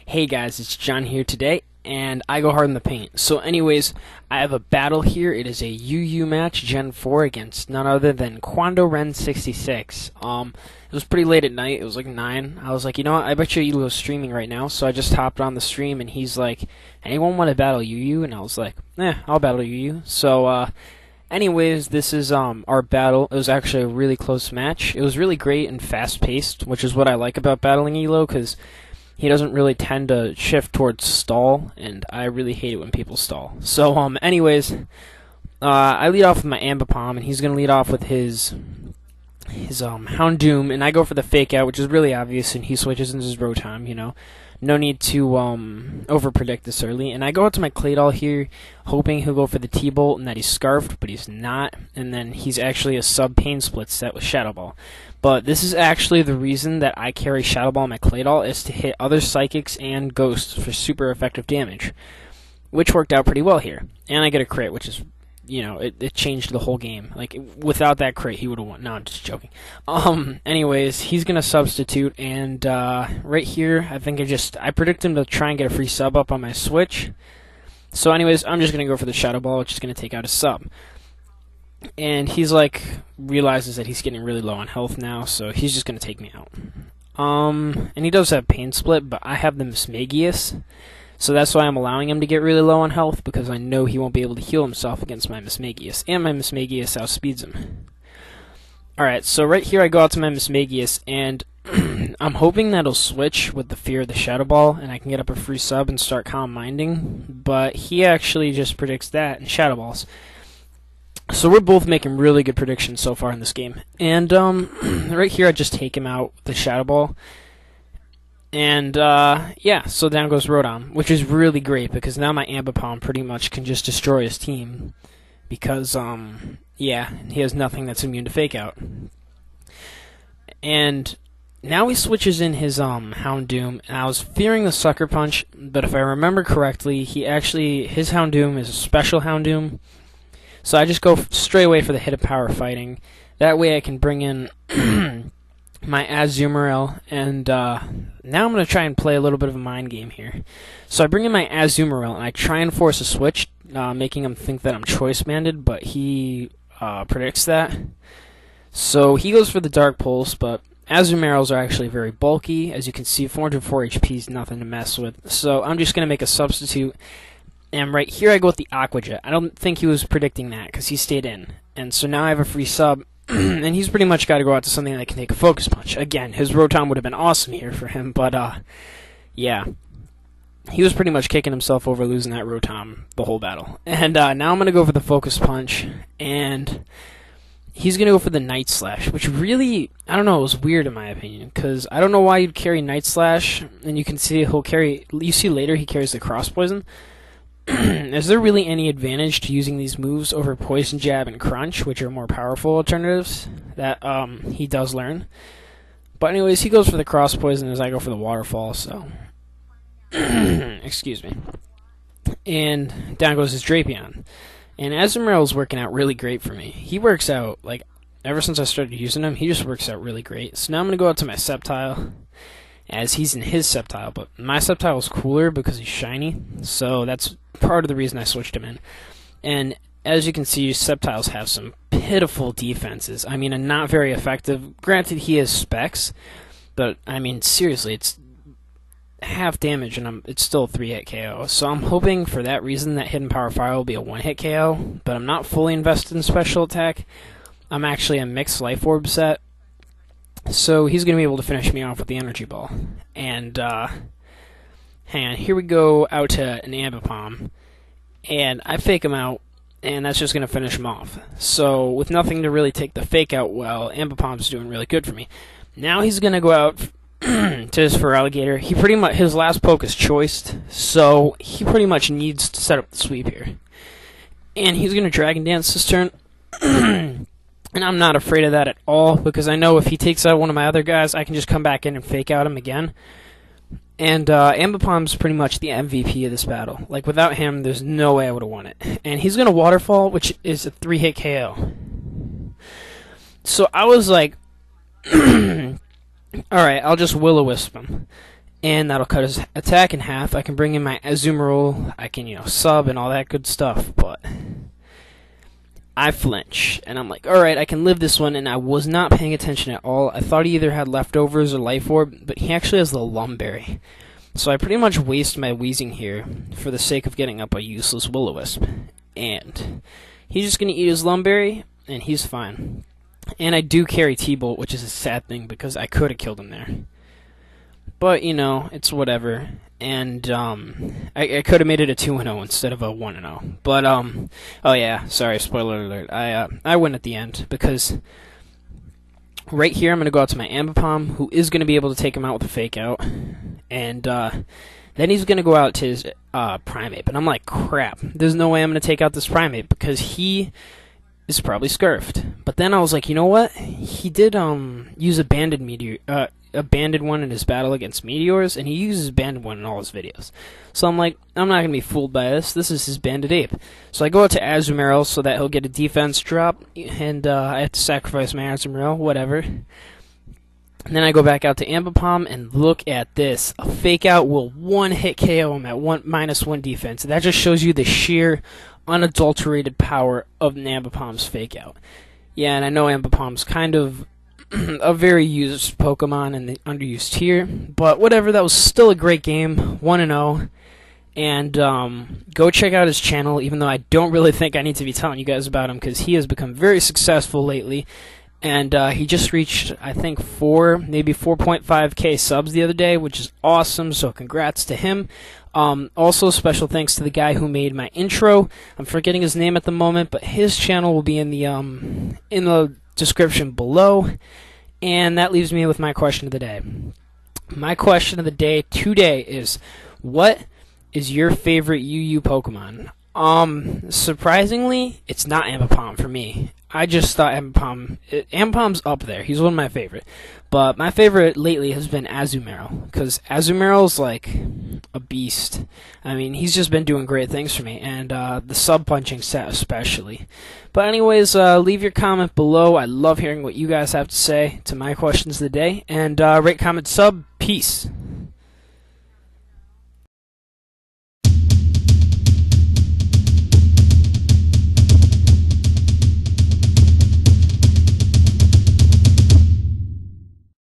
Hey guys, it's John here today, and I go hard in the paint. So anyways, I have a battle here. It is a UU match, Gen 4, against none other than KwandaoRen66. It was pretty late at night. It was like 9. I was like, you know what, I bet you Elo's streaming right now. So I just hopped on the stream, and he's like, anyone want to battle UU? And I was like, I'll battle UU. So, anyways, this is our battle. It was actually a really close match. It was really great and fast-paced, which is what I like about battling Elo, because he doesn't really tend to shift towards stall, and I really hate it when people stall. So, anyways, I lead off with my Ambipom, and he's going to lead off with his Houndoom, and I go for the fake out, which is really obvious, and he switches into his Rotom, you know. No need to over-predict this early. And I go out to my Claydol here, hoping he'll go for the T-Bolt and that he's Scarfed, but he's not. And then he's actually a sub-Pain Split set with Shadow Ball. But this is actually the reason that I carry Shadow Ball on my Claydol, is to hit other Psychics and Ghosts for super effective damage, which worked out pretty well here. And I get a crit, which is, you know, it changed the whole game. Like, without that crit, he would have won. No, I'm just joking. Anyways, he's going to substitute, and right here, I think I predict him to try and get a free sub up on my switch. So anyways, I'm just going to go for the Shadow Ball, which is going to take out his sub. And he's like, realizes that he's getting really low on health now, so he's just going to take me out. And he does have Pain Split, but I have the Mismagius. So that's why I'm allowing him to get really low on health, because I know he won't be able to heal himself against my Mismagius, and my Mismagius outspeeds him. Alright, so right here I go out to my Mismagius, and I'm hoping that he'll switch with the fear of the Shadow Ball, and I can get up a free sub and start Calm Minding, but he actually just predicts that and Shadow Balls. So we're both making really good predictions so far in this game. And right here I just take him out with the Shadow Ball. And, yeah, so down goes Rotom, which is really great, because now my Ambipom pretty much can just destroy his team, because, yeah, he has nothing that's immune to Fake Out. And now he switches in his, Houndoom, and I was fearing the Sucker Punch, but if I remember correctly, his Houndoom is a special Houndoom, so I just go straight away for the hit of Power Fighting. That way I can bring in my Azumarill, and now I'm going to try and play a little bit of a mind game here. So I bring in my Azumarill, and I try and force a switch, making him think that I'm Choice Banded, but he predicts that. So he goes for the Dark Pulse, but Azumarills are actually very bulky. As you can see, 404 HP is nothing to mess with. So I'm just going to make a substitute, and right here I go with the Aqua Jet. I don't think he was predicting that, because he stayed in. And so now I have a free sub, and he's pretty much got to go out to something that can take a Focus Punch. Again, his Rotom would have been awesome here for him, but, yeah. He was pretty much kicking himself over losing that Rotom the whole battle. And now I'm going to go for the Focus Punch, and he's going to go for the Night Slash, which really, I don't know, it was weird in my opinion, because I don't know why you'd carry Night Slash, and you can see you see later he carries the Cross Poison. Is there really any advantage to using these moves over Poison Jab and Crunch, which are more powerful alternatives that he does learn? But anyways, he goes for the Cross Poison as I go for the Waterfall, so excuse me. And down goes his Drapion. And Azumarill is working out really great for me. He works out, like, ever since I started using him, he just works out really great. So now I'm going to go out to my Sceptile, as he's in his Sceptile, but my Sceptile is cooler because he's shiny, so that's part of the reason I switched him in. And as you can see, Sceptiles have some pitiful defenses. I mean, and not very effective. Granted, he has specs, but, I mean, seriously, it's half damage, and it's still a 3-hit KO. So I'm hoping for that reason that Hidden Power Fire will be a 1-hit KO, but I'm not fully invested in Special Attack. I'm actually a mixed Life Orb set. So he's going to be able to finish me off with the Energy Ball. And, hang on, here we go out to an Ambipom. And I fake him out, and that's just going to finish him off. So with nothing to really take the fake out well, Ambipom's doing really good for me. Now he's going to go out to his Feraligatr. He pretty much, his last poke is choiced, so he pretty much needs to set up the sweep here. And he's going to Dragon Dance this turn. And I'm not afraid of that at all, because I know if he takes out one of my other guys, I can just come back in and fake out him again. And Ambipom's pretty much the MVP of this battle. Like, without him, there's no way I would have won it. And he's going to Waterfall, which is a 3-hit KO. So I was like, alright, I'll just Will-O-Wisp him. and that'll cut his attack in half. I can bring in my Azumarill, I can, sub and all that good stuff, but I flinch, and I'm like, alright, I can live this one, and I was not paying attention at all. I thought he either had leftovers or Life Orb, but he actually has the Lumberry. So I pretty much waste my Weezing here for the sake of getting up a useless Will-O-Wisp. And he's just going to eat his Lumberry, and he's fine. And I do carry T-Bolt, which is a sad thing, because I could have killed him there. But, it's whatever. And I could have made it a 2-0 instead of a 1-0. But, oh yeah, sorry, spoiler alert. I win at the end, because right here I'm going to go out to my Ambipom, who is going to be able to take him out with a Fake Out. And then he's going to go out to his Primeape. And I'm like, crap, there's no way I'm going to take out this Primeape, because he is probably Scarfed. But then I was like, you know what? He did use a banded one in his battle against Meteors, and he uses banded one in all his videos. So I'm like, I'm not going to be fooled by this. This is his banded ape. So I go out to Azumarill so that he'll get a defense drop, and I have to sacrifice my Azumarill, whatever. And then I go back out to Ambipom, and look at this. A Fake Out will one-hit KO him at -1 defense. That just shows you the sheer, unadulterated power of an Ambipom's Fake Out. Yeah, and I know Ambipom's kind of a very used Pokemon in the underused tier, but whatever, that was still a great game, 1-0, and go check out his channel, even though I don't really think I need to be telling you guys about him, because he has become very successful lately, and he just reached, I think, maybe 4.5k subs the other day, which is awesome, so congrats to him. Also, special thanks to the guy who made my intro. I'm forgetting his name at the moment, but his channel will be in the description below. And that leaves me with my question of the day. My question of the day today is, what is your favorite UU Pokemon? Surprisingly, it's not Ambipom for me. I just thought Ambipom's up there. He's one of my favorite. But my favorite lately has been Azumarill, because Azumarill's like a beast. I mean, he's just been doing great things for me, and the sub-punching set especially. But anyways, leave your comment below. I love hearing what you guys have to say to my questions of the day. And rate, comment, sub. Peace.